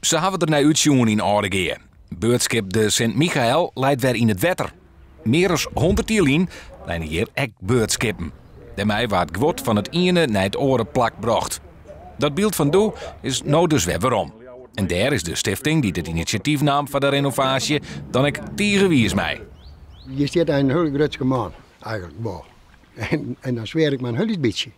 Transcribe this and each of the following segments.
Ze hebben er naar uitzien in Oudegeer. Beurtschip de Sint-Michael leidt weer in het wetter. Meer dan 100 jaar lang lijnen hier ek beurtschippen. Daarmee waar het geword van het ene naar het andere plak bracht. Dat beeld van Doe is nou dus weer waarom. En daar is de stichting die het initiatief nam voor de renovatie dan ik tegenwies mij. Je zit een heel groot man, eigenlijk wel. En dan zweer ik me een heel beetje.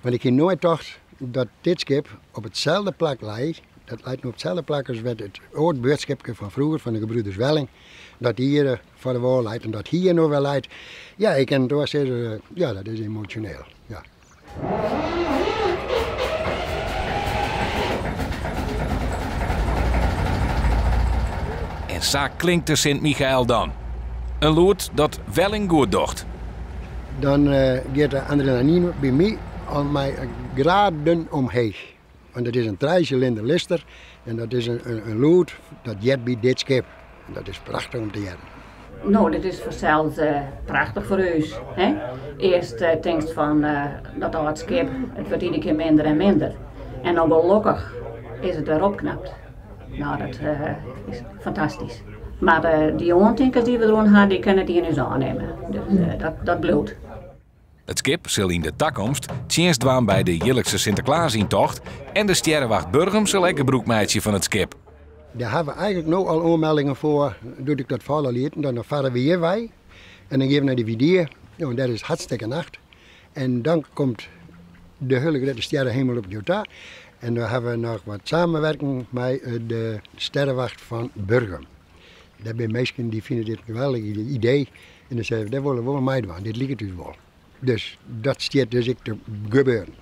Want ik heb nooit gedacht dat dit schip op hetzelfde plak lijkt. Dat lijkt op hetzelfde plak als het oude beurtschipje van vroeger, van de gebroeders Welling. Dat hier voor de wal leidt en dat hier nog wel leidt. Ja, ik kan door zeggen, ja, dat is emotioneel. Ja. En zo klinkt de Sint-Michael dan. Een lood dat Welling goed docht. Dan gaat de adrenaline bij mij aan mij graden omheen. Want het is een 3-cilinder lister en dat is een lood dat jet bij dit schip. En dat is prachtig om te jetten. Nou, dit is vanzelf prachtig voor u. Hè? Eerst denkst van dat oud schip, het wordt iedere keer minder en minder. En dan gelukkig is het weer opknapt. Nou, dat is fantastisch. Maar die oortinkers die we erin hadden, die kunnen die in ons aannemen. Dus dat bloedt. Het schip zal in de toekomst tjenst dwaan bij de jaarlijkse Sinterklaasintocht en de sterrenwacht Burgum zal ook een broekmeidje van het schip. Daar hebben we eigenlijk nu al aanmeldingen voor, doe ik dat vallen liet. Dan varen we hier bij en dan geven we naar de video. Ja, en dat is hartstikke nacht. En dan komt de hele sterrenhemel op Jota. En dan hebben we nog wat samenwerking met de sterrenwacht van Burgum. Daar zijn mensen die vinden dit een geweldig idee. En dan zeggen we, dat willen we wel meedoen, dit ligt het dus wel. Dus dat staat dus ik te gebeuren.